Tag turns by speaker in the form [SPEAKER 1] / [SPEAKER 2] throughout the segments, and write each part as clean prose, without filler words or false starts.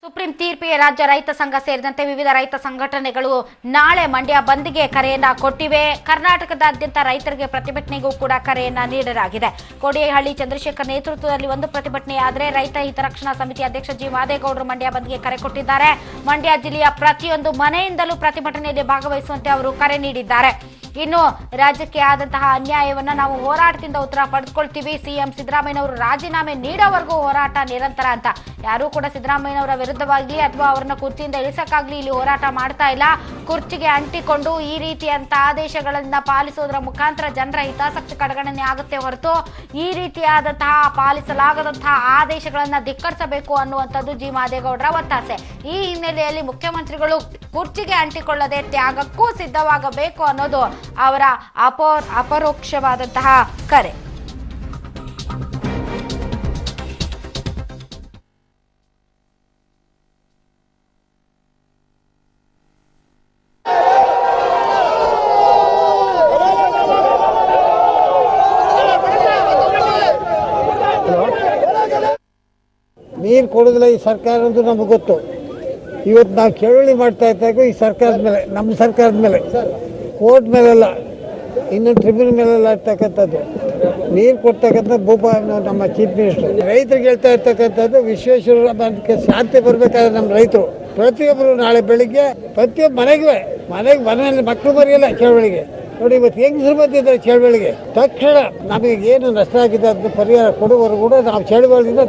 [SPEAKER 1] Supreme ತೀರ್ಪಿಗೆ ರಾಜ್ಯ ರೈತ ಸಂಘ ಸೇರಿದಂತೆ ವಿವಿಧ ರೈತ ಸಂಘಟನೆಗಳು ನಾಳೆ ಮಂಡ್ಯ ಬಂದ್ಗೆ ಕರೆಯನ್ನ ಕೊಟ್ಟಿವೆ. ಕರ್ನಾಟಕದಾದ್ಯಂತ ರೈತರಿಗೆ ಪ್ರತಿಭಟನೆಗೂ ಕೂಡ ಕರೆಯನ್ನ ನೀಡಲಾಗಿದೆ. ಕೋಡಿಹಳ್ಳಿ ಚಂದ್ರಶೇಖರ್ ನೇತೃತ್ವದಲ್ಲಿ ಒಂದು ಪ್ರತಿಭಟನೆ ಆದರೆ ರೈತ ಹಿತರಕ್ಷಣಾ ಸಮಿತಿ ಅಧ್ಯಕ್ಷ ಜಿ ಮಾದೇಗೌಡರು ಮಂಡ್ಯ ಬಂದ್ಗೆ ಕರೆ ಕೊಟ್ಟಿದ್ದಾರೆ. ಮಂಡ್ಯ ಜಿಲ್ಲೆಯ ಪ್ರತಿಯೊಂದು ಮನೆಯಿಂದಲೂ ಪ್ರತಿಭಟನೆಯಲ್ಲಿ ಭಾಗವಹಿಸುವಂತೆ ಅವರು ಕರೆ ನೀಡಿದ್ದಾರೆ. ಇನ್ನು ರಾಜ್ಯಕ್ಕೆ ಆದಂತಹ ಅನ್ಯಾಯವನ್ನ ನಾವು ಹೋರಾಟದಿಂದ ಉತ್ತರ ಪಡೆದುಕೊಳ್ತೀವಿ. ಸಿಎಂ ಸಿದ್ದರಾಮಯ್ಯನವರು ರಾಜೀನಾಮೆ ನೀಡೋವರೆಗೂ ಹೋರಾಟ ನಿರಂತರ ಅಂತ. ಯಾರೂ ಕೂಡ ಸಿದ್ದರಾಮಯ್ಯನವರ ವಿರುದ್ಧವಾಗ್ಲಿ ಅಥವಾ ಅವರನ್ನ ಕುರ್ಚಿಯಿಂದ ಇಳಿಸಕ್ಕಾಗ್ಲಿ ಇಲ್ಲಿ ಹೋರಾಟ ಮಾಡ್ತಾ ಇಲ್ಲ. ಕುರ್ಚಿಗೆ ಅಂಟಿಕೊಂಡು ಈ ರೀತಿಯಂತ ಆದೇಶಗಳನ್ನ ಪಾಲಿಸೋದ್ರ ಮುಖಾಂತರ ಜನರ ಹಿತಾಸಕ್ತಿ ಕಡೆಗಣನೆ ಆಗುತ್ತೆ ಹೊರತು ಈ ರೀತಿಯಾದಂತಹ ಪಾಲಿಸಲಾಗದಂತಹ ಆದೇಶಗಳನ್ನ ಧಿಕ್ಕರಿಸಬೇಕು ಅನ್ನುವಂಥದ್ದು ಜಿ ಮಾದೇಗೌಡರ ಒತ್ತಾಸೆ. ಈ ಹಿನ್ನೆಲೆಯಲ್ಲಿ ಮುಖ್ಯಮಂತ್ರಿಗಳು ಕುರ್ಚಿಗೆ ಅಂಟಿಕೊಳ್ಳದೆ ತ್ಯಾಗಕ್ಕೂ ಸಿದ್ಧವಾಗಬೇಕು ಅನ್ನೋದು ಅವರ ಅಪರೋಕ್ಷವಾದಂತಹ ಕರೆ.
[SPEAKER 2] ನೀರು ಕೊಡೋದಿಲ್ಲ ಈ ಸರ್ಕಾರ ಅಂತ ನಮಗೆ ಗೊತ್ತು. ಇವತ್ತು ನಾವು ಚಳುವಳಿ ಮಾಡ್ತಾ ಇದ್ದಾಗ ಈ ಸರ್ಕಾರದ ಮೇಲೆ, ನಮ್ಮ ಸರ್ಕಾರದ ಮೇಲೆ, ಕೋರ್ಟ್ ಮೇಲೆಲ್ಲ, ಇನ್ನು ಟ್ರಿಬ್ಯುನಲ್ ಮೇಲೆಲ್ಲ ಇರ್ತಕ್ಕಂಥದ್ದು ನೀರು ಕೊಡ್ತಕ್ಕಂಥ ನಮ್ಮ ಚೀಫ್ ಮಿನಿಸ್ಟರ್ ರೈತರಿಗೆ ಹೇಳ್ತಾ ಇರ್ತಕ್ಕಂಥದ್ದು ವಿಶ್ವೇಶ್ವರ ಶಾಂತಿ ಬರಬೇಕಾದ್ರೆ ನಮ್ಮ ರೈತರು ಪ್ರತಿಯೊಬ್ಬರು ನಾಳೆ ಬೆಳಿಗ್ಗೆ ಪ್ರತಿಯೊಬ್ಬ ಮನೆಯಲ್ಲಿ ಮಕ್ಕಳು ಬರೆಯಲ್ಲ ಚಳವಳಿಗೆ ನೋಡಿ. ಇವತ್ತು ಹೆಂಗಸರು ಬಂದಿದ್ದಾರೆ ಚಳವಳಿಗೆ. ತಕ್ಷಣ ನಮಗೆ ಏನು ನಷ್ಟ ಆಗಿದೆ ಅದನ್ನು ಪರಿಹಾರ ಕೊಡುವವರೆಗೂ ಕೂಡ ನಾವು ಚಳವಳಿಯಿಂದ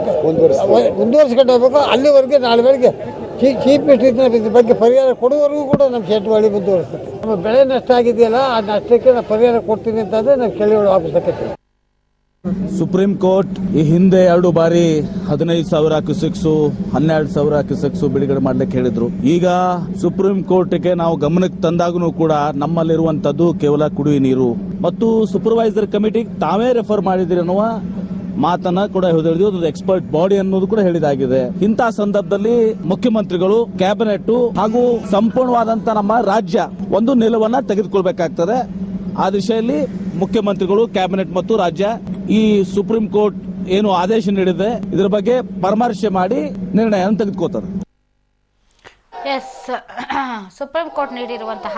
[SPEAKER 2] ಮುಂದುವರಿಸ್ಕೊಂಡು ಹೋಗ್ಬೇಕು. ಅಲ್ಲಿವರೆಗೆ ನಾಳೆ ಬೆಳಿಗ್ಗೆ ಚೀಫ್ ಮಿನಿಸ್ಟರ್ ಇದ್ರ ಬಗ್ಗೆ ಪರಿಹಾರ ಕೊಡುವವರೆಗೂ ಕೂಡ ನಮ್ಮ ಚಳವಳಿ ಮುಂದುವರಿಸ್ತದೆ. ನಮ್ಮ ಬೆಳೆ ನಷ್ಟ ಆಗಿದೆಯಲ್ಲ ಆ ನಷ್ಟಕ್ಕೆ ನಾವು ಪರಿಹಾರ ಕೊಡ್ತೀನಿ ಅಂತಂದರೆ ನಾವು ಚಳವಳಿ ವಾಪಸ್ಸಕ್ಕೆ.
[SPEAKER 3] ಸುಪ್ರೀಂ ಕೋರ್ಟ್ ಈ ಹಿಂದೆ 2 ಬಾರಿ 15,000 ಕ್ಯೂಸೆಕ್ಸು 12,000 ಕ್ಯೂಸೆಕ್ಸು ಬಿಡುಗಡೆ ಮಾಡ್ಲಿಕ್ಕೆ ಹೇಳಿದ್ರು. ಈಗ ಸುಪ್ರೀಂ ಕೋರ್ಟ್ಗೆ ನಾವು ಗಮನಕ್ಕೆ ತಂದಾಗೂ ಕೂಡ ನಮ್ಮಲ್ಲಿರುವಂತದ್ದು ಕೇವಲ ಕುಡಿಯುವ ನೀರು ಮತ್ತು ಸೂಪರ್ವೈಸರ್ ಕಮಿಟಿಗೆ ತಾವೇ ರೆಫರ್ ಮಾಡಿದ್ರಿ ಅನ್ನುವ ಮಾತನ್ನ ಕೂಡ ಹೇಳಿದ್ರು. ಎಕ್ಸ್ಪರ್ಟ್ ಬಾಡಿ ಅನ್ನೋದು ಕೂಡ ಹೇಳಿದಾಗಿದೆ. ಇಂತಹ ಸಂದರ್ಭದಲ್ಲಿ ಮುಖ್ಯಮಂತ್ರಿಗಳು, ಕ್ಯಾಬಿನೆಟ್ ಹಾಗೂ ಸಂಪೂರ್ಣವಾದಂತ ನಮ್ಮ ರಾಜ್ಯ ಒಂದು ನಿಲುವನ್ನ ತೆಗೆದುಕೊಳ್ಬೇಕಾಗ್ತದೆ. ಆ ದಿಶೆಯಲ್ಲಿ ಮುಖ್ಯಮಂತ್ರಿಗಳು, ಕ್ಯಾಬಿನೆಟ್ ಮತ್ತು ರಾಜ್ಯ ಈ ಸುಪ್ರೀಂ ಕೋರ್ಟ್ ಏನು ಆದೇಶ ನೀಡಿದೆ ಇದರ ಬಗ್ಗೆ ಪರಾಮರ್ಶೆ ಮಾಡಿ ನಿರ್ಣಯ ತೆಗೆದುಕೋತಾರೆ.
[SPEAKER 1] ಸುಪ್ರೀಂ ಕೋರ್ಟ್ ನೀಡಿರುವಂತಹ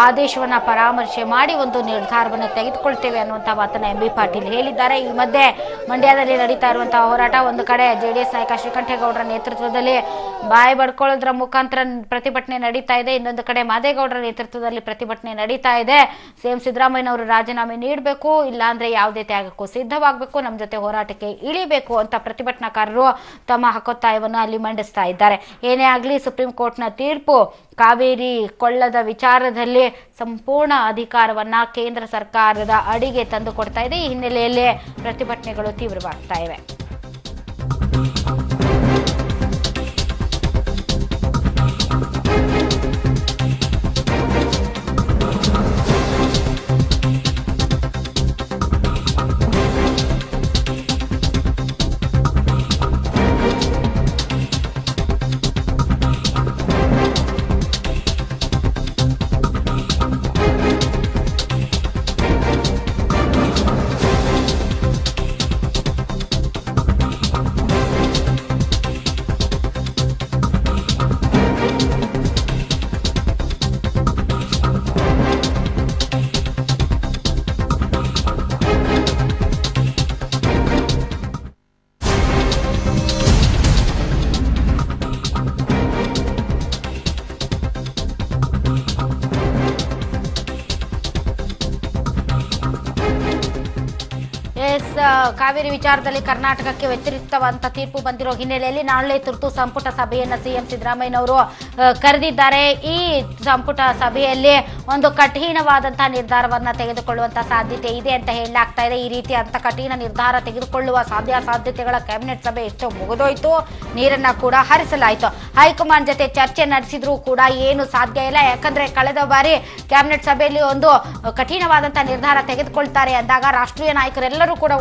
[SPEAKER 1] ಆದೇಶವನ್ನ ಪರಾಮರ್ಶೆ ಮಾಡಿ ಒಂದು ನಿರ್ಧಾರವನ್ನು ತೆಗೆದುಕೊಳ್ತೇವೆ ಅನ್ನುವಂತಹ ಮಾತನ್ನ ಎಂ ಬಿ ಪಾಟೀಲ್ ಹೇಳಿದ್ದಾರೆ. ಈ ಮಧ್ಯೆ ಮಂಡ್ಯದಲ್ಲಿ ನಡೀತಾ ಇರುವಂತಹ ಹೋರಾಟ, ಒಂದು ಕಡೆ ಜೆಡಿಎಸ್ ನಾಯಕ ಶ್ರೀಕಂಠೇಗೌಡರ ನೇತೃತ್ವದಲ್ಲಿ ಬಾಯಿ ಬಡ್ಕೊಳ್ಳೋದ್ರ ಮುಖಾಂತರ ಪ್ರತಿಭಟನೆ ನಡೀತಾ ಇದೆ. ಇನ್ನೊಂದು ಕಡೆ ಮಾದೇಗೌಡರ ನೇತೃತ್ವದಲ್ಲಿ ಪ್ರತಿಭಟನೆ ನಡೀತಾ ಇದೆ. ಸಿಎಂ ಸಿದ್ದರಾಮಯ್ಯನವರು ರಾಜೀನಾಮೆ ನೀಡಬೇಕು, ಇಲ್ಲಾಂದ್ರೆ ಯಾವುದೇ ತ್ಯಾಗಕ್ಕೂ ಸಿದ್ಧವಾಗಬೇಕು, ನಮ್ಮ ಜೊತೆ ಹೋರಾಟಕ್ಕೆ ಇಳಿಬೇಕು ಅಂತ ಪ್ರತಿಭಟನಾಕಾರರು ತಮ್ಮ ಹಕ್ಕೊತ್ತಾಯವನ್ನು ಅಲ್ಲಿ ಮಂಡಿಸ್ತಾ ಇದ್ದಾರೆ. ಏನೇ ಆಗಲಿ ಸುಪ್ರೀಂ ಕೋರ್ಟ್ನ ತೀರ್ಪು ಕಾವೇರಿ ಕೊಳ್ಳದ ವಿಚಾರದಲ್ಲಿ ಸಂಪೂರ್ಣ ಅಧಿಕಾರವನ್ನ ಕೇಂದ್ರ ಸರ್ಕಾರದ ಅಡಿಗೆ ತಂದುಕೊಡ್ತಾ ಇದೆ. ಈ ಹಿನ್ನೆಲೆಯಲ್ಲೇ ಪ್ರತಿಭಟನೆಗಳು ತೀವ್ರವಾಗ್ತಾ ಇವೆ. ಕಾವೇರಿ ವಿಚಾರದಲ್ಲಿ ಕರ್ನಾಟಕಕ್ಕೆ ವ್ಯತಿರಿಕ್ತವಂತ ತೀರ್ಪು ಬಂದಿರೋ ಹಿನ್ನೆಲೆಯಲ್ಲಿ ನಾಳೆ ತುರ್ತು ಸಂಪುಟ ಸಭೆಯನ್ನು ಸಿಎಂ ಸಿದ್ದರಾಮಯ್ಯನವರು ಕರೆದಿದ್ದಾರೆ. ಈ ಸಂಪುಟ ಸಭೆಯಲ್ಲಿ ಒಂದು ಕಠಿಣವಾದಂತಹ ನಿರ್ಧಾರವನ್ನ ತೆಗೆದುಕೊಳ್ಳುವಂತ ಸಾಧ್ಯತೆ ಇದೆ ಅಂತ ಹೇಳಲಾಗ್ತಾ ಇದೆ. ಈ ರೀತಿ ಅಂತ ಕಠಿಣ ನಿರ್ಧಾರ ತೆಗೆದುಕೊಳ್ಳುವ ಸಾಧ್ಯತೆಗಳ ಕ್ಯಾಬಿನೆಟ್ ಸಭೆ ಎಷ್ಟೋ ಮುಗಿದೋಯ್ತು, ನೀರನ್ನ ಕೂಡ ಹರಿಸಲಾಯಿತು. ಹೈಕಮಾಂಡ್ ಜೊತೆ ಚರ್ಚೆ ನಡೆಸಿದ್ರೂ ಕೂಡ ಏನು ಸಾಧ್ಯ ಇಲ್ಲ. ಯಾಕಂದ್ರೆ ಕಳೆದ ಬಾರಿ ಕ್ಯಾಬಿನೆಟ್ ಸಭೆಯಲ್ಲಿ ಒಂದು ಕಠಿಣವಾದಂತಹ ನಿರ್ಧಾರ ತೆಗೆದುಕೊಳ್ತಾರೆ ಅಂದಾಗ ರಾಷ್ಟ್ರೀಯ ನಾಯಕರೆಲ್ಲರೂ ಕೂಡ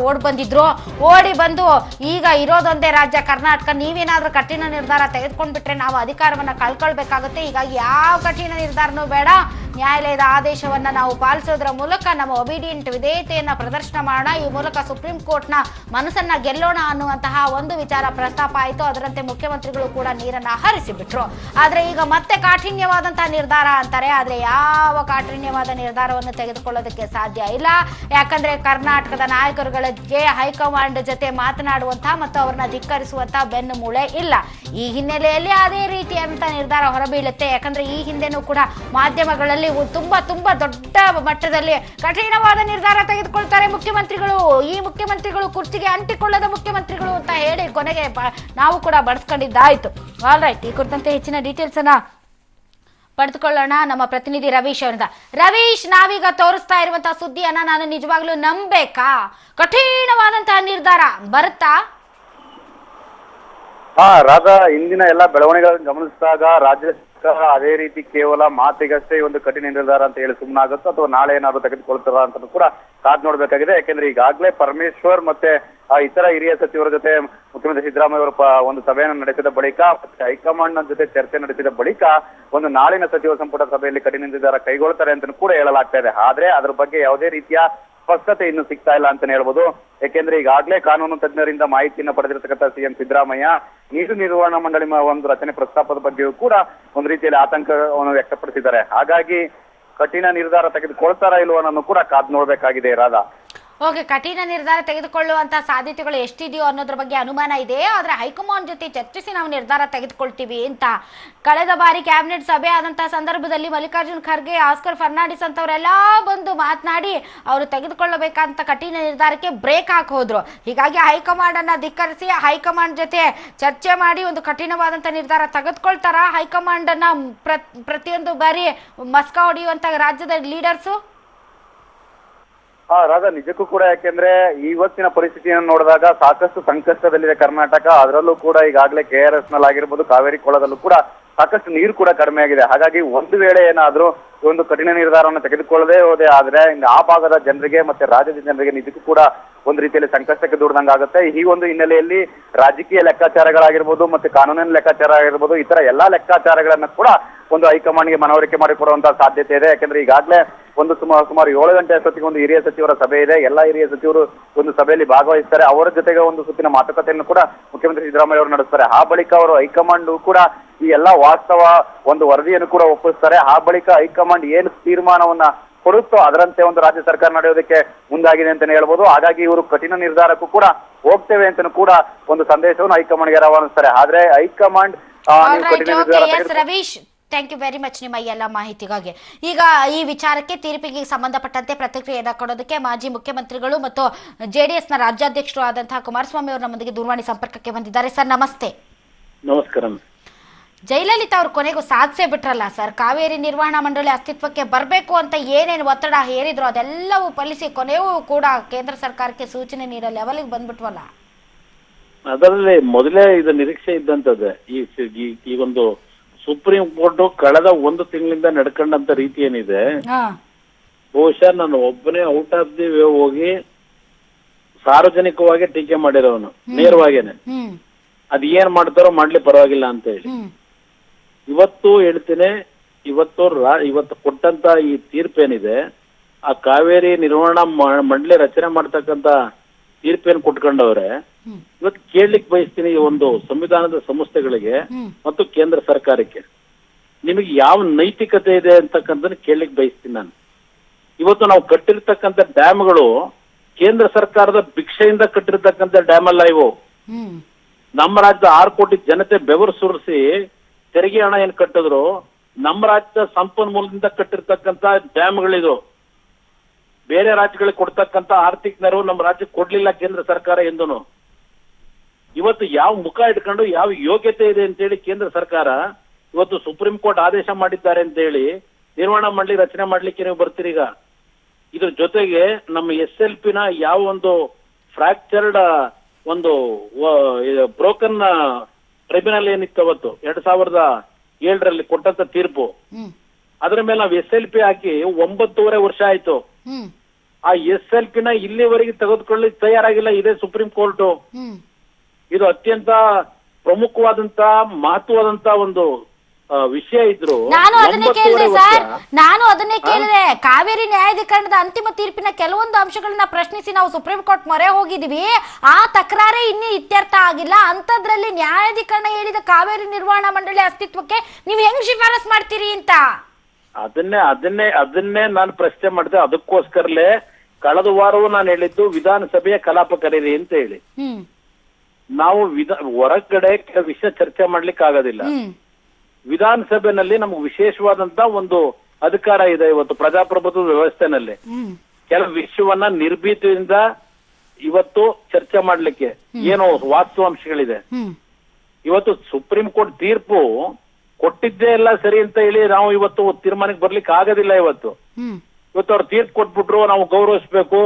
[SPEAKER 1] ಓಡಿ ಬಂದು ಈಗ ಇರೋದೊಂದೇ ರಾಜ್ಯ ಕರ್ನಾಟಕ, ನೀವೇನಾದ್ರೂ ಕಠಿಣ ನಿರ್ಧಾರ ತೆಗೆದುಕೊಂಡ್ಬಿಟ್ರೆ ನಾವು ಅಧಿಕಾರವನ್ನ ಕಳ್ಕೊಳ್ಬೇಕಾಗುತ್ತೆ, ಹೀಗಾಗಿ ಯಾವ ಕಠಿಣ ನಿರ್ಧಾರನೂ ಬೇಡ, ನ್ಯಾಯ ನ್ಯಾಯಾಲಯದ ಆದೇಶವನ್ನ ನಾವು ಪಾಲಿಸೋದ್ರ ಮೂಲಕ ನಮ್ಮ ಒಬಿಡಿಯಂಟ್ ವಿಧೇಯತೆಯನ್ನ ಪ್ರದರ್ಶನ ಮಾಡೋಣ, ಈ ಮೂಲಕ ಸುಪ್ರೀಂ ಕೋರ್ಟ್ನ ಮನಸ್ಸನ್ನ ಗೆಲ್ಲೋಣ ಅನ್ನುವಂತಹ ಒಂದು ವಿಚಾರ ಪ್ರಸ್ತಾಪ ಆಯಿತು. ಅದರಂತೆ ಮುಖ್ಯಮಂತ್ರಿಗಳು ಕೂಡ ನೀರನ್ನ ಹರಿಸಿಬಿಟ್ರು. ಆದ್ರೆ ಈಗ ಮತ್ತೆ ಕಾಠಿಣ್ಯವಾದಂತಹ ನಿರ್ಧಾರ ಅಂತಾರೆ. ಆದ್ರೆ ಯಾವ ಕಾಠಿಣ್ಯವಾದ ನಿರ್ಧಾರವನ್ನು ತೆಗೆದುಕೊಳ್ಳೋದಕ್ಕೆ ಸಾಧ್ಯ ಇಲ್ಲ. ಯಾಕಂದ್ರೆ ಕರ್ನಾಟಕದ ನಾಯಕರುಗಳಿಗೆ ಹೈಕಮಾಂಡ್ ಜೊತೆ ಮಾತನಾಡುವಂತಹ ಮತ್ತು ಅವರನ್ನ ಧಿಕ್ಕರಿಸುವಂತಹ ಬೆನ್ನು ಮೂಳೆ ಇಲ್ಲ. ಈ ಹಿನ್ನೆಲೆಯಲ್ಲಿ ಅದೇ ರೀತಿಯಾದಂತಹ ನಿರ್ಧಾರ ಹೊರಬೀಳುತ್ತೆ. ಯಾಕಂದ್ರೆ ಈ ಹಿಂದೆನೂ ಕೂಡ ಮಾಧ್ಯಮಗಳಲ್ಲಿ ತುಂಬಾ ದೊಡ್ಡ ಮಟ್ಟದಲ್ಲಿ ಕಠಿಣವಾದ ನಿರ್ಧಾರ ತೆಗೆದುಕೊಳ್ತಾರೆ ಮುಖ್ಯಮಂತ್ರಿಗಳು. ಈ ಮುಖ್ಯಮಂತ್ರಿಗಳು ಕುರ್ಚಿಗೆ ಅಂಟಿಕೊಳ್ಳದ ಮುಖ್ಯಮಂತ್ರಿಗಳು ಅಂತ ಹೇಳಿ ಕೊನೆಗೆ ನಾವು ಕೂಡ ಬಳಸ್ಕೊಂಡಿದ್ದಾಯ್ತು. ಆಲ್ ರೈಟ್, ಈ ಕುರಿತಂತೆ ಹೆಚ್ಚಿನ ಡೀಟೇಲ್ಸ್ ಅನ್ನ ಪಡೆದುಕೊಳ್ಳೋಣ ನಮ್ಮ ಪ್ರತಿನಿಧಿ ರವೀಶ್ ಅವರಿಂದ. ರವೀಶ್, ನಾವೀಗ ತೋರಿಸ್ತಾ ಇರುವಂತಹ ಸುದ್ದಿಯನ್ನ ನಾನು ನಿಜವಾಗ್ಲೂ ನಂಬೇಕಾ? ಕಠಿಣವಾದಂತಹ ನಿರ್ಧಾರ ಬರುತ್ತಾ?
[SPEAKER 4] ರಾಧಾ, ಇಂದಿನ ಎಲ್ಲ ಬೆಳವಣಿಗೆಗಳನ್ನು ಗಮನಿಸಿದಾಗ ರಾಜ್ಯ ಸರ್ಕಾರ ಅದೇ ರೀತಿ ಕೇವಲ ಮಾತಿಗಷ್ಟೇ ಒಂದು ಕಠಿಣ ನಿರ್ಧಾರ ಅಂತ ಹೇಳಿ ಸುಮ್ಮನಾಗುತ್ತೋ ಅಥವಾ ನಾಳೆ ಏನಾದ್ರು ತೆಗೆದುಕೊಳ್ತಾರ ಅಂತ ಕೂಡ ಕಾದ್ ನೋಡ್ಬೇಕಾಗಿದೆ. ಯಾಕೆಂದ್ರೆ ಈಗಾಗಲೇ ಪರಮೇಶ್ವರ್ ಮತ್ತೆ ಇತರ ಹಿರಿಯ ಸಚಿವರ ಜೊತೆ ಮುಖ್ಯಮಂತ್ರಿ ಸಿದ್ದರಾಮಯ್ಯ ಅವರ ಒಂದು ಸಭೆಯನ್ನು ನಡೆಸಿದ ಬಳಿಕ ಹೈಕಮಾಂಡ್ ನ ಜೊತೆ ಚರ್ಚೆ ನಡೆಸಿದ ಬಳಿಕ ಒಂದು ನಾಳಿನ ಸಚಿವ ಸಂಪುಟ ಸಭೆಯಲ್ಲಿ ಕಠಿಣ ನಿರ್ಧಾರ ಕೈಗೊಳ್ತಾರೆ ಅಂತ ಕೂಡ ಹೇಳಲಾಗ್ತಾ ಇದೆ. ಆದ್ರೆ ಅದ್ರ ಬಗ್ಗೆ ಯಾವುದೇ ರೀತಿಯ ಸ್ಪಷ್ಟತೆ ಇನ್ನು ಸಿಗ್ತಾ ಇಲ್ಲ ಅಂತಾನೆ ಹೇಳ್ಬೋದು. ಯಾಕೆಂದ್ರೆ ಈಗಾಗಲೇ ಕಾನೂನು ತಜ್ಞರಿಂದ ಮಾಹಿತಿಯನ್ನು ಪಡೆದಿರತಕ್ಕಂಥ ಸಿಎಂ ಸಿದ್ದರಾಮಯ್ಯ ನೀರು ನಿರ್ವಹಣಾ ಮಂಡಳಿ ಒಂದು ರಚನೆ ಪ್ರಸ್ತಾಪದ ಬಗ್ಗೆಯೂ ಕೂಡ ಒಂದು ರೀತಿಯಲ್ಲಿ ಆತಂಕವನ್ನು ವ್ಯಕ್ತಪಡಿಸಿದ್ದಾರೆ. ಹಾಗಾಗಿ ಕಠಿಣ ನಿರ್ಧಾರ ತೆಗೆದುಕೊಳ್ತಾರಾ ಇಲ್ವೋ ಅನ್ನೋದು ಕೂಡ ಕಾದ್ ನೋಡ್ಬೇಕಾಗಿದೆ ರಾಧಾ.
[SPEAKER 1] ಓಕೆ, ಕಠಿಣ ನಿರ್ಧಾರ ತೆಗೆದುಕೊಳ್ಳುವಂತಹ ಸಾಧ್ಯತೆಗಳು ಎಷ್ಟಿದೆಯೋ ಅನ್ನೋದ್ರ ಬಗ್ಗೆ ಅನುಮಾನ ಇದೆ. ಆದ್ರೆ ಹೈಕಮಾಂಡ್ ಜೊತೆ ಚರ್ಚಿಸಿ ನಾವು ನಿರ್ಧಾರ ತೆಗೆದುಕೊಳ್ತೀವಿ ಅಂತ ಕಳೆದ ಬಾರಿ ಕ್ಯಾಬಿನೆಟ್ ಸಭೆ ಆದಂತಹ ಸಂದರ್ಭದಲ್ಲಿ ಮಲ್ಲಿಕಾರ್ಜುನ್ ಖರ್ಗೆ, ಆಸ್ಕರ್ ಫರ್ನಾಂಡಿಸ್ ಅಂತವರೆಲ್ಲ ಬಂದು ಮಾತನಾಡಿ ಅವರು ತೆಗೆದುಕೊಳ್ಳಬೇಕಂತ ಕಠಿಣ ನಿರ್ಧಾರಕ್ಕೆ ಬ್ರೇಕ್ ಹಾಕೋದ್ರು. ಹೀಗಾಗಿ ಹೈಕಮಾಂಡ್ ಅನ್ನ ಧಿಕ್ಕರಿಸಿ ಹೈಕಮಾಂಡ್ ಜೊತೆ ಚರ್ಚೆ ಮಾಡಿ ಒಂದು ಕಠಿಣವಾದಂತ ನಿರ್ಧಾರ ತೆಗೆದುಕೊಳ್ತಾರ ಹೈಕಮಾಂಡ್ ಅನ್ನ ಪ್ರತಿಯೊಂದು ಬಾರಿ ಮಸ್ಕ ಹೊಡೆಯುವಂತ ರಾಜ್ಯದ ಲೀಡರ್ಸು?
[SPEAKER 4] ರಾಧಾ, ನಿಜಕ್ಕೂ ಕೂಡ. ಯಾಕೆಂದ್ರೆ ಇವತ್ತಿನ ಪರಿಸ್ಥಿತಿಯನ್ನು ನೋಡಿದಾಗ ಸಾಕಷ್ಟು ಸಂಕಷ್ಟದಲ್ಲಿದೆ ಕರ್ನಾಟಕ. ಅದರಲ್ಲೂ ಕೂಡ ಈಗಾಗಲೇ KRS ನಲ್ಲಿ ಆಗಿರ್ಬೋದು, ಕಾವೇರಿ ಕೊಳದಲ್ಲೂ ಕೂಡ ಸಾಕಷ್ಟು ನೀರು ಕೂಡ ಕಡಿಮೆ ಆಗಿದೆ. ಹಾಗಾಗಿ ಒಂದು ವೇಳೆ ಏನಾದ್ರೂ ಒಂದು ಕಠಿಣ ನಿರ್ಧಾರವನ್ನು ತೆಗೆದುಕೊಳ್ಳದೆ ಹೋದೆ ಆದ್ರೆ ಆ ಭಾಗದ ಜನರಿಗೆ ಮತ್ತೆ ರಾಜ್ಯದ ಜನರಿಗೆ ನಿಜಕ್ಕೂ ಕೂಡ ಒಂದು ರೀತಿಯಲ್ಲಿ ಸಂಕಷ್ಟಕ್ಕೆ ದೂಡ್ದಂಗಾಗುತ್ತೆ. ಈ ಒಂದು ಹಿನ್ನೆಲೆಯಲ್ಲಿ ರಾಜಕೀಯ ಲೆಕ್ಕಾಚಾರಗಳಾಗಿರ್ಬೋದು ಮತ್ತೆ ಕಾನೂನಿನ ಲೆಕ್ಕಾಚಾರ ಆಗಿರ್ಬೋದು, ಇತರ ಎಲ್ಲಾ ಲೆಕ್ಕಾಚಾರಗಳನ್ನ ಕೂಡ ಒಂದು ಹೈಕಮಾಂಡ್ಗೆ ಮನವರಿಕೆ ಮಾಡಿಕೊಡುವಂತಹ ಸಾಧ್ಯತೆ ಇದೆ. ಯಾಕಂದ್ರೆ ಈಗಾಗಲೇ ಒಂದು ಸುಮಾರು 7 ಗಂಟೆ ಅಷ್ಟೊತ್ತಿಗೆ ಒಂದು ಹಿರಿಯ ಸಚಿವರ ಸಭೆ ಇದೆ. ಎಲ್ಲಾ ಹಿರಿಯ ಸಚಿವರು ಒಂದು ಸಭೆಯಲ್ಲಿ ಭಾಗವಹಿಸ್ತಾರೆ. ಅವರ ಜೊತೆಗೆ ಒಂದು ಸುತ್ತಿನ ಮಾತುಕತೆಯನ್ನು ಕೂಡ ಮುಖ್ಯಮಂತ್ರಿ ಸಿದ್ದರಾಮಯ್ಯ ಅವರು ನಡೆಸ್ತಾರೆ. ಆ ಬಳಿಕ ಅವರು ಹೈಕಮಾಂಡ್ ಕೂಡ ಈ ಎಲ್ಲಾ ವಾಸ್ತವ ಒಂದು ವರದಿಯನ್ನು ಕೂಡ ಒಪ್ಪಿಸ್ತಾರೆ. ಆ ಬಳಿಕ ಹೈಕಮಾಂಡ್ ಏನು ತೀರ್ಮಾನವನ್ನ ಕೊಡುತ್ತೋ ಅದರಂತೆ ಒಂದು ರಾಜ್ಯ ಸರ್ಕಾರ ನಡೆಯೋದಕ್ಕೆ ಮುಂದಾಗಿದೆ ಅಂತಾನೆ ಹೇಳ್ಬೋದು. ಹಾಗಾಗಿ ಇವರು ಕಠಿಣ ನಿರ್ಧಾರಕ್ಕೂ ಕೂಡ ಹೋಗ್ತೇವೆ ಅಂತ ಕೂಡ ಒಂದು ಸಂದೇಶವನ್ನು ಹೈಕಮಾಂಡ್ಗೆ ರವಾನಿಸ್ತಾರೆ. ಆದ್ರೆ high command
[SPEAKER 1] Ravish, thank you very much ನಿಮ್ಮ ಎಲ್ಲ ಮಾಹಿತಿಗಾಗಿ. ಈಗ ಈ ವಿಚಾರಕ್ಕೆ ತೀರ್ಪಿಗೆ ಸಂಬಂಧಪಟ್ಟಂತೆ ಪ್ರತಿಕ್ರಿಯೆಯನ್ನು ಕೊಡೋದಕ್ಕೆ ಮಾಜಿ ಮುಖ್ಯಮಂತ್ರಿಗಳು ಮತ್ತು JDS ನ ರಾಜ್ಯಾಧ್ಯಕ್ಷರು ಆದಂತಹ ಕುಮಾರಸ್ವಾಮಿ ಅವರು ನಮ್ಮೊಂದಿಗೆ ದೂರವಾಣಿ ಸಂಪರ್ಕಕ್ಕೆ ಬಂದಿದ್ದಾರೆ. ಸರ್ ನಮಸ್ತೆ.
[SPEAKER 4] ನಮಸ್ಕಾರ.
[SPEAKER 1] ಜಯಲಲಿತಾ ಅವರು ಕೊನೆಗೂ ಸಾಧಿಸೇ ಬಿಟ್ರಲ್ಲ ಸರ್, ಕಾವೇರಿ ನಿರ್ವಹಣಾ ಮಂಡಳಿ ಅಸ್ತಿತ್ವಕ್ಕೆ ಬರಬೇಕು ಅಂತ ಏನೇನು ಒತ್ತಡ ಹೇರಿದ್ರು ಅದೆಲ್ಲವೂ ಫಲಿಸಿ ಕೊನೆಯೂ ಕೂಡ ಕೇಂದ್ರ ಸರ್ಕಾರಕ್ಕೆ ಸೂಚನೆ ನೀಡೋ ಲೆವೆಲ್ಗೆ ಬಂದ್ಬಿಟ್ವಲ್ಲ.
[SPEAKER 5] ಅದರಲ್ಲಿ ಮೊದಲೇ ಇದು ನಿರೀಕ್ಷೆ ಇದ್ದಂತದ್ದೇ. ಈ ಒಂದು ಸುಪ್ರೀಂ ಕೋರ್ಟ್ ಕಳೆದ 1 ತಿಂಗಳಿಂದ ನಡ್ಕೊಂಡಂತ ರೀತಿ ಏನಿದೆ, ಬಹುಶಃ ನಾನು ಒಬ್ಬನೇ ಔಟ್ ಆಫ್ ದಿ ವೇ ಹೋಗಿ ಸಾರ್ವಜನಿಕವಾಗಿ ಟೀಕೆ ಮಾಡಿರೋನು ನೇರವಾಗೇನೆ. ಅದ್ ಏನ್ ಮಾಡ್ತಾರೋ ಮಾಡ್ಲಿ ಪರವಾಗಿಲ್ಲ ಅಂತ ಹೇಳಿ ಇವತ್ತು ಹೇಳ್ತೀನಿ. ಇವತ್ತು ಕೊಟ್ಟಂತ ಈ ತೀರ್ಪೇನಿದೆ, ಆ ಕಾವೇರಿ ನಿರ್ವಹಣಾ ಮಂಡಳಿ ರಚನೆ ಮಾಡ್ತಕ್ಕಂತ ತೀರ್ಪೇನ್ ಕೊಟ್ಕೊಂಡವ್ರೆ. ಇವತ್ತು ಕೇಳಲಿಕ್ಕೆ ಬಯಸ್ತೀನಿ ಈ ಒಂದು ಸಂವಿಧಾನದ ಸಂಸ್ಥೆಗಳಿಗೆ ಮತ್ತು ಕೇಂದ್ರ ಸರ್ಕಾರಕ್ಕೆ, ನಿಮಗೆ ಯಾವ ನೈತಿಕತೆ ಇದೆ ಅಂತಕ್ಕಂಥದ್ದು ಕೇಳಲಿಕ್ಕೆ ಬಯಸ್ತೀನಿ ನಾನು. ಇವತ್ತು ನಾವು ಕಟ್ಟಿರ್ತಕ್ಕಂಥ ಡ್ಯಾಮ್ಗಳು ಕೇಂದ್ರ ಸರ್ಕಾರದ ಭಿಕ್ಷೆಯಿಂದ ಕಟ್ಟಿರ್ತಕ್ಕಂಥ ಡ್ಯಾಮ್ ಅಲ್ಲ ಇವು. ನಮ್ಮ ರಾಜ್ಯದ 6 ಕೋಟಿ ಜನತೆ ಬೆವರು ಸುರಿಸಿ ತೆರಿಗೆ ಹಣ ಏನ್ ಕಟ್ಟಿದ್ರು, ನಮ್ಮ ರಾಜ್ಯದ ಸಂಪನ್ಮೂಲದಿಂದ ಕಟ್ಟಿರ್ತಕ್ಕಂಥ ಡ್ಯಾಮ್ಗಳಿದು. ಬೇರೆ ರಾಜ್ಯಗಳಿಗೆ ಕೊಡ್ತಕ್ಕಂಥ ಆರ್ಥಿಕ ನೆರವು ನಮ್ಮ ರಾಜ್ಯಕ್ಕೆ ಕೊಡ್ಲಿಲ್ಲ ಕೇಂದ್ರ ಸರ್ಕಾರ ಎಂದೂನು. ಇವತ್ತು ಯಾವ ಮುಖ ಇಟ್ಕೊಂಡು ಯಾವ ಯೋಗ್ಯತೆ ಇದೆ ಅಂತೇಳಿ ಕೇಂದ್ರ ಸರ್ಕಾರ ಇವತ್ತು ಸುಪ್ರೀಂ ಕೋರ್ಟ್ ಆದೇಶ ಮಾಡಿದ್ದಾರೆ ಅಂತ ಹೇಳಿ ನಿರ್ವಹಣಾ ಮಂಡಳಿ ರಚನೆ ಮಾಡ್ಲಿಕ್ಕೆ ನೀವು ಬರ್ತೀರಿ. ಈಗ ಇದ್ರ ಜೊತೆಗೆ ನಮ್ಮ SLP ನ ಯಾವ ಒಂದು ಫ್ರಾಕ್ಚರ್ಡ್ ಒಂದು ಬ್ರೋಕನ್ ಟ್ರೈಬ್ಯುನಲ್ ಏನಿತ್ತು ಅವತ್ತು 2007ರಲ್ಲಿ ಕೊಟ್ಟಂತ ತೀರ್ಪು, ಅದ್ರ ಮೇಲೆ ನಾವು SLP ಹಾಕಿ 9.5 ವರ್ಷ ಆಯ್ತು. ಆ SLP ನ ಇಲ್ಲಿವರೆಗೆ ತೆಗೆದುಕೊಳ್ಳಿಕ್ಕೆ ತಯಾರಾಗಿಲ್ಲ ಇದೇ ಸುಪ್ರೀಂ ಕೋರ್ಟ್. ಇದು ಅತ್ಯಂತ ಪ್ರಮುಖವಾದಂತ ಮಹತ್ವವಾದಂತ ಒಂದು ವಿಷಯ ಇದ್ರು
[SPEAKER 1] ನಾನು ಅದನ್ನೇ ಕೇಳಿದೆ
[SPEAKER 5] 9
[SPEAKER 1] ಸರ್,
[SPEAKER 5] ವರ್ಷ
[SPEAKER 1] ನಾನು ಅದನ್ನೇ ಕೇಳಿದೆ. ಕಾವೇರಿ ನ್ಯಾಯಾಧಿಕರಣದ ಅಂತಿಮ ತೀರ್ಪಿನ ಕೆಲವೊಂದು ಅಂಶಗಳನ್ನ ಪ್ರಶ್ನಿಸಿ ನಾವು ಸುಪ್ರೀಂ ಕೋರ್ಟ್ ಮೊರೆ ಹೋಗಿದೀವಿ. ಆ ತಕರಾರೇ ಇನ್ನೂ ಇತ್ಯರ್ಥ ಆಗಿಲ್ಲ. ಅಂತದ್ರಲ್ಲಿ ನ್ಯಾಯಾಧಿಕರಣ ಹೇಳಿದ ಕಾವೇರಿ ನಿರ್ವಹಣಾ ಮಂಡಳಿ ಅಸ್ತಿತ್ವಕ್ಕೆ ನೀವು ಹೆಂಗ್ ಶಿಫಾರಸ್ ಮಾಡ್ತೀರಿ ಅಂತ
[SPEAKER 5] ಅದನ್ನೇ ನಾನು ಪ್ರಶ್ನೆ ಮಾಡಿದೆ. ಅದಕ್ಕೋಸ್ಕರಲೇ ಕಳೆದ ವಾರವೂ ನಾನು ಹೇಳಿದ್ದು ವಿಧಾನಸಭೆಯ ಕಲಾಪ ಕರೀರಿ ಅಂತ ಹೇಳಿ. ನಾವು ಹೊರಗಡೆ ವಿಷಯ ಚರ್ಚೆ ಮಾಡ್ಲಿಕ್ಕೆ ಆಗೋದಿಲ್ಲ. ವಿಧಾನಸಭೆನಲ್ಲಿ ನಮ್ಗೆ ವಿಶೇಷವಾದಂತ ಒಂದು ಅಧಿಕಾರ ಇದೆ. ಇವತ್ತು ಪ್ರಜಾಪ್ರಭುತ್ವ ವ್ಯವಸ್ಥೆನಲ್ಲಿ ಕೆಲವು ವಿಷಯವನ್ನ ನಿರ್ಭೀತಿಯಿಂದ ಇವತ್ತು ಚರ್ಚೆ ಮಾಡ್ಲಿಕ್ಕೆ ಏನೋ ವಾಸ್ತವಾಂಶಗಳಿದೆ. ಇವತ್ತು ಸುಪ್ರೀಂ ಕೋರ್ಟ್ ತೀರ್ಪು ಕೊಟ್ಟಿದ್ದೇ ಎಲ್ಲ ಸರಿ ಅಂತ ಹೇಳಿ ನಾವು ಇವತ್ತು ತೀರ್ಮಾನಕ್ಕೆ ಬರ್ಲಿಕ್ಕೆ ಆಗೋದಿಲ್ಲ. ಇವತ್ತು ಅವ್ರು ತೀರ್ಪು ಕೊಟ್ಬಿಟ್ರು, ನಾವು ಗೌರವಿಸ್ಬೇಕು.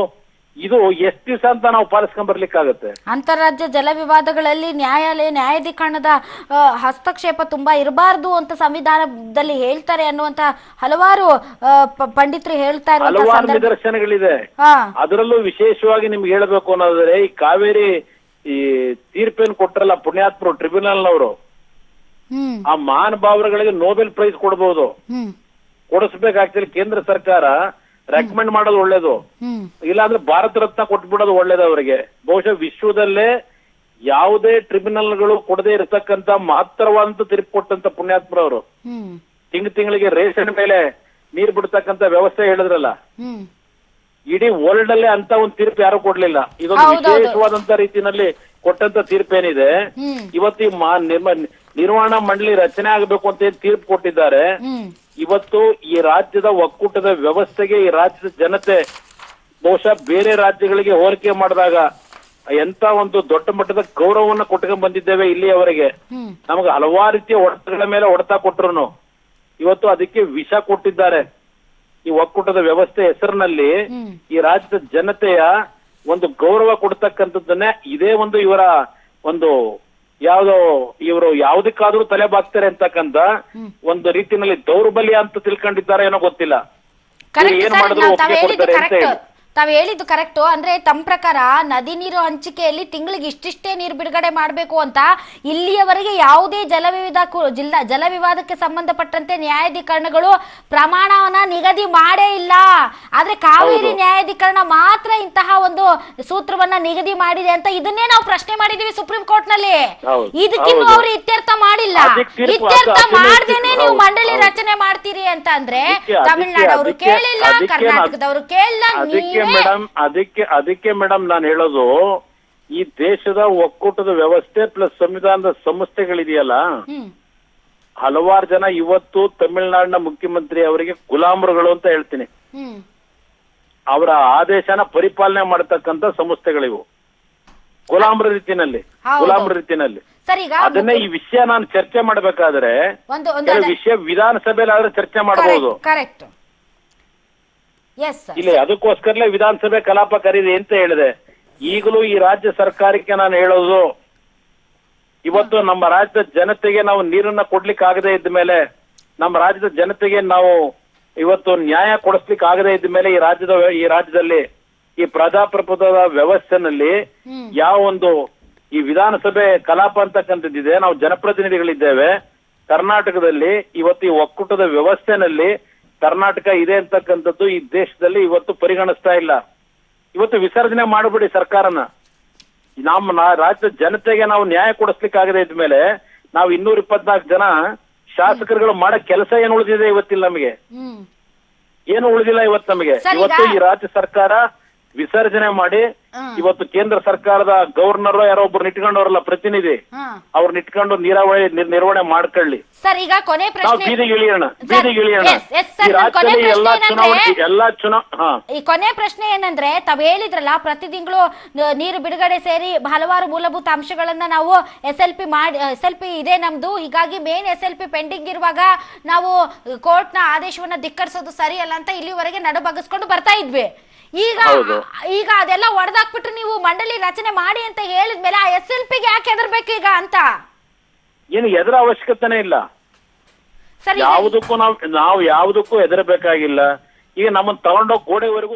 [SPEAKER 5] ಇದು ಎಷ್ಟು ದಿವಸ ಅಂತ ನಾವು ಪಾಲಿಸ್ಕೊಂಡ್ ಬರ್ಲಿಕ್ಕಾಗತ್ತೆ?
[SPEAKER 1] ಅಂತಾರಾಜ್ಯ ಜಲ ವಿವಾದಗಳಲ್ಲಿ ನ್ಯಾಯಾಧಿಕರಣದ ಹಸ್ತಕ್ಷೇಪ ತುಂಬಾ ಇರಬಾರ್ದು ಅಂತ ಸಂವಿಧಾನದಲ್ಲಿ ಹೇಳ್ತಾರೆ ಅನ್ನುವಂತ ಹಲವಾರು ಪಂಡಿತರು ಹೇಳ್ತಾ
[SPEAKER 5] ಹಲವಾರು ನಿದರ್ಶನಗಳಿದೆ. ಅದರಲ್ಲೂ ವಿಶೇಷವಾಗಿ ನಿಮ್ಗೆ ಹೇಳ್ಬೇಕು ಅನ್ನೋದ್ರೆ ಈ ಕಾವೇರಿ ಈ ತೀರ್ಪೇನು ಕೊಟ್ರಲ್ಲ ಪುಣ್ಯಾತ್ಮರು ಟ್ರಿಬ್ಯುನಲ್ನವರು, ಆ ಮಹಾನುಭಾವರುಗಳಿಗೆ ನೊಬೆಲ್ ಪ್ರೈಸ್ ಕೊಡಬಹುದು, ಕೊಡಿಸ್ಬೇಕಾಗ್ತಿಲ್ಲ. ಕೇಂದ್ರ ಸರ್ಕಾರ ರೆಕಮೆಂಡ್ ಮಾಡೋದು ಒಳ್ಳೇದು, ಇಲ್ಲಾಂದ್ರೆ ಭಾರತ ರತ್ನ ಕೊಟ್ಬಿಡೋದು ಒಳ್ಳೇದು ಅವರಿಗೆ. ಬಹುಶಃ ವಿಶ್ವದಲ್ಲೇ ಯಾವುದೇ ಟ್ರಿಬ್ಯುನಲ್ಗಳು ಕೊಡದೇ ಇರತಕ್ಕಂತ ಮಹತ್ತರವಾದಂತ ತೀರ್ಪು ಕೊಟ್ಟಂತ ಪುಣ್ಯಾತ್ಮರವರು. ತಿಂಗಳಿಗೆ ರೇಷನ್ ಮೇಲೆ ನೀರ್ ಬಿಡ್ತಕ್ಕಂತ ವ್ಯವಸ್ಥೆ ಹೇಳಿದ್ರಲ್ಲ, ಇಡೀ ವರ್ಲ್ಡ್ ಅಲ್ಲೇ ಅಂತ ಒಂದು ತೀರ್ಪು ಯಾರು ಕೊಡ್ಲಿಲ್ಲ. ಇದೊಂದು ವಿಶೇಷವಾದಂತ ರೀತಿಯಲ್ಲಿ ಕೊಟ್ಟಂತ ತೀರ್ಪೇನಿದೆ. ಇವತ್ತು ಈ ನಿರ್ವಹಣಾ ಮಂಡಳಿ ರಚನೆ ಆಗಬೇಕು ಅಂತ ಏನ್ ತೀರ್ಪು ಕೊಟ್ಟಿದ್ದಾರೆ, ಇವತ್ತು ಈ ರಾಜ್ಯದ ಒಕ್ಕೂಟದ ವ್ಯವಸ್ಥೆಗೆ ಈ ರಾಜ್ಯದ ಜನತೆ ಬಹುಶಃ ಬೇರೆ ರಾಜ್ಯಗಳಿಗೆ ಹೋಲಿಕೆ ಮಾಡಿದಾಗ ಎಂತ ಒಂದು ದೊಡ್ಡ ಮಟ್ಟದ ಗೌರವವನ್ನ ಕೊಟ್ಕೊಂಡ್ ಬಂದಿದ್ದೇವೆ ಇಲ್ಲಿಯವರೆಗೆ. ನಮಗೆ ಹಲವಾರು ರೀತಿಯ ಹೊಡೆತಗಳ ಮೇಲೆ ಹೊಡೆತ ಕೊಟ್ರು ಇವತ್ತು ಅದಕ್ಕೆ ವಿಷ ಕೊಟ್ಟಿದ್ದಾರೆ. ಈ ಒಕ್ಕೂಟದ ವ್ಯವಸ್ಥೆ ಹೆಸರಿನಲ್ಲಿ ಈ ರಾಜ್ಯದ ಜನತೆಯ ಒಂದು ಗೌರವ ಕೊಡ್ತಕ್ಕಂಥದ್ದನ್ನೇ ಇದೇ ಒಂದು ಇವರ ಒಂದು ಇವರು ಯಾವುದಕ್ಕಾದ್ರೂ ತಲೆ ಬಾಗ್ತಾರೆ ಅಂತಕ್ಕಂತ ಒಂದು ರೀತಿಯಲ್ಲಿ ದೌರ್ಬಲ್ಯ ಅಂತ ತಿಳ್ಕೊಂಡಿದ್ದಾರೆ ಏನೋ ಗೊತ್ತಿಲ್ಲ. ಏನ್ ಮಾಡಿದ್ರು ಒಪ್ಪಿಗೆ ಕೊಡ್ತಾರೆ ಅಂತ ಹೇಳಿ.
[SPEAKER 1] ತಾವ್ ಹೇಳಿದ್ದು ಕರೆಕ್ಟು. ಅಂದ್ರೆ ತಮ್ಮ ಪ್ರಕಾರ ನದಿ ನೀರು ಹಂಚಿಕೆಯಲ್ಲಿ ತಿಂಗಳಿಗೆ ಇಷ್ಟಿಷ್ಟೇ ನೀರು ಬಿಡುಗಡೆ ಮಾಡಬೇಕು ಅಂತ ಇಲ್ಲಿಯವರೆಗೆ ಯಾವುದೇ ಜಲ ವಿವಾದಕ್ಕೆ ಸಂಬಂಧಪಟ್ಟಂತೆ ನ್ಯಾಯಾಧಿಕರಣಗಳು ಪ್ರಮಾಣವನ್ನ ನಿಗದಿ ಮಾಡೇ ಇಲ್ಲ. ಆದ್ರೆ ಕಾವೇರಿ ನ್ಯಾಯಾಧಿಕರಣ ಮಾತ್ರ ಇಂತಹ ಒಂದು ಸೂತ್ರವನ್ನ ನಿಗದಿ ಮಾಡಿದೆ ಅಂತ ಇದನ್ನೇ ನಾವು ಪ್ರಶ್ನೆ ಮಾಡಿದೀವಿ ಸುಪ್ರೀಂ ಕೋರ್ಟ್ ನಲ್ಲಿ. ಇದಕ್ಕಿನ್ನೂ ಅವರು ಇತ್ಯರ್ಥ ಮಾಡಿಲ್ಲ. ಇತ್ಯರ್ಥ ಮಾಡ್ದೇನೆ ನೀವು ಮಂಡಳಿ ರಚನೆ ಮಾಡ್ತೀರಿ ಅಂತ ಅಂದ್ರೆ ತಮಿಳ್ನಾಡವರು ಕೇಳಿಲ್ಲ, ಕರ್ನಾಟಕದವರು ಕೇಳಿಲ್ಲ.
[SPEAKER 5] ಅದಕ್ಕೆ ಮೇಡಮ್ ನಾನು ಹೇಳೋದು, ಈ ದೇಶದ ಒಕ್ಕೂಟದ ವ್ಯವಸ್ಥೆ ಪ್ಲಸ್ ಸಂವಿಧಾನದ ಸಂಸ್ಥೆಗಳಿದೆಯಲ್ಲ, ಹಲವಾರು ಜನ ಇವತ್ತು ತಮಿಳುನಾಡಿನ ಮುಖ್ಯಮಂತ್ರಿ ಅವರಿಗೆ ಗುಲಾಮರುಗಳು ಅಂತ ಹೇಳ್ತೀನಿ. ಅವರ ಆದೇಶನ ಪರಿಪಾಲನೆ ಮಾಡತಕ್ಕಂತ ಸಂಸ್ಥೆಗಳಿವು ಗುಲಾಮರ ರೀತಿನಲ್ಲಿ. ಅದನ್ನೇ ಈ ವಿಷಯ ನಾನು ಚರ್ಚೆ ಮಾಡ್ಬೇಕಾದ್ರೆ ವಿಷಯ ವಿಧಾನಸಭೆಯಲ್ಲಿ ಆದ್ರೆ ಚರ್ಚೆ ಮಾಡಬಹುದು. ಇಲ್ಲಿ ಅದಕ್ಕೋಸ್ಕರಲೇ ವಿಧಾನಸಭೆ ಕಲಾಪ ಕರೀರಿ ಅಂತ ಹೇಳಿದೆ. ಈಗಲೂ ಈ ರಾಜ್ಯ ಸರ್ಕಾರಕ್ಕೆ ನಾನು ಹೇಳೋದು, ಇವತ್ತು ನಮ್ಮ ರಾಜ್ಯದ ಜನತೆಗೆ ನಾವು ನೀರನ್ನ ಕೊಡ್ಲಿಕ್ಕೆ ಆಗದೆ ಇದ್ದ ಮೇಲೆ, ನಮ್ಮ ರಾಜ್ಯದ ಜನತೆಗೆ ನಾವು ಇವತ್ತು ನ್ಯಾಯ ಕೊಡಿಸ್ಲಿಕ್ಕೆ ಆಗದೆ ಇದ್ದ ಮೇಲೆ ಈ ರಾಜ್ಯದಲ್ಲಿ ಈ ಪ್ರಜಾಪ್ರಭುತ್ವದ ವ್ಯವಸ್ಥೆನಲ್ಲಿ ಯಾವ ಒಂದು ಈ ವಿಧಾನಸಭೆ ಕಲಾಪ ಅಂತಕ್ಕಂಥದ್ದಿದೆ, ನಾವು ಜನಪ್ರತಿನಿಧಿಗಳಿದ್ದೇವೆ ಕರ್ನಾಟಕದಲ್ಲಿ. ಇವತ್ತು ಈ ಒಕ್ಕೂಟದ ವ್ಯವಸ್ಥೆನಲ್ಲಿ ಕರ್ನಾಟಕ ಇದೆ ಅಂತಕ್ಕಂಥದ್ದು ಈ ದೇಶದಲ್ಲಿ ಇವತ್ತು ಪರಿಗಣಿಸ್ತಾ ಇಲ್ಲ. ಇವತ್ತು ವಿಸರ್ಜನೆ ಮಾಡಬಿಡಿ ಸರ್ಕಾರನ. ನಮ್ಮ ರಾಜ್ಯದ ಜನತೆಗೆ ನಾವು ನ್ಯಾಯ ಕೊಡಿಸ್ಲಿಕ್ಕೆ ಆಗದೆ ಇದ್ಮೇಲೆ ನಾವು 224 ಜನ ಶಾಸಕರುಗಳು ಮಾಡೋ ಕೆಲಸ ಏನು ಉಳಿದಿದೆ ಇವತ್ತಿಲ್ಲ ನಮಗೆ? ಏನು ಉಳಿದಿಲ್ಲ ಇವತ್ತು ನಮಗೆ. ಇವತ್ತು ಈ ರಾಜ್ಯ ಸರ್ಕಾರ ವಿಸರ್ಜನೆ ಮಾಡಿ ಇವತ್ತು ಕೇಂದ್ರ ಸರ್ಕಾರದ ಗವರ್ನರ್ ಯಾರೋ ಒಬ್ರು ನಿಟ್ಕೊಂಡವ್ರಲ್ಲ ಪ್ರತಿನಿಧಿ, ಅವ್ರನ್ನ ಇಟ್ಕೊಂಡು ನಿರ್ವಹಣೆ ಮಾಡ್ಕೊಳ್ಳಿ.
[SPEAKER 1] ಸರ್ ಈಗ ಕೊನೆ ಪ್ರಶ್ನೆ,
[SPEAKER 5] ಬೀದಿಗೆ ಇಳಿಯೋಣ.
[SPEAKER 1] ಈ ಕೊನೆ ಪ್ರಶ್ನೆ ಏನಂದ್ರೆ, ತಾವ್ ಹೇಳಿದ್ರಲ್ಲ ಪ್ರತಿ ತಿಂಗಳು ನೀರು ಬಿಡುಗಡೆ ಸೇರಿ ಹಲವಾರು ಮೂಲಭೂತ ಅಂಶಗಳನ್ನ ನಾವು SLP ಇದೆ ನಮ್ದು, ಹೀಗಾಗಿ ಮೇನ್ SLP ಪೆಂಡಿಂಗ್ ಇರುವಾಗ ನಾವು ಕೋರ್ಟ್ ನ ಆದೇಶವನ್ನ ಧಿಕ್ಕರಿಸೋದು ಸರಿಯಲ್ಲ ಅಂತ ಇಲ್ಲಿವರೆಗೆ ನಡುಬಗ್ಗಿಸ್ಕೊಂಡು ಬರ್ತಾ ಇದ್ವಿ. ಈಗ ಅದೆಲ್ಲ ಒಡೆದಾಕ್ಬಿಟ್ಟು ನೀವು ಮಂಡಳಿ ರಚನೆ ಮಾಡಿ ಅಂತ ಹೇಳಿದ್ಮೇಲೆ ಆ SLPಗೆ ಯಾಕೆ ಹೆದರ್ಬೇಕು ಈಗ ಅಂತ?
[SPEAKER 5] ಏನು ಎದರ ಅವಶ್ಯಕತೆನೇ ಇಲ್ಲ. ಯಾವುದಕ್ಕೂ ನಾವು ಯಾವುದಕ್ಕೂ ಹೆದರಬೇಕಾಗಿಲ್ಲ. ಈಗ ನಮ್ಮನ್ನ ತಗೊಂಡೋಗಿ ಗೋಡೆವರೆಗೂ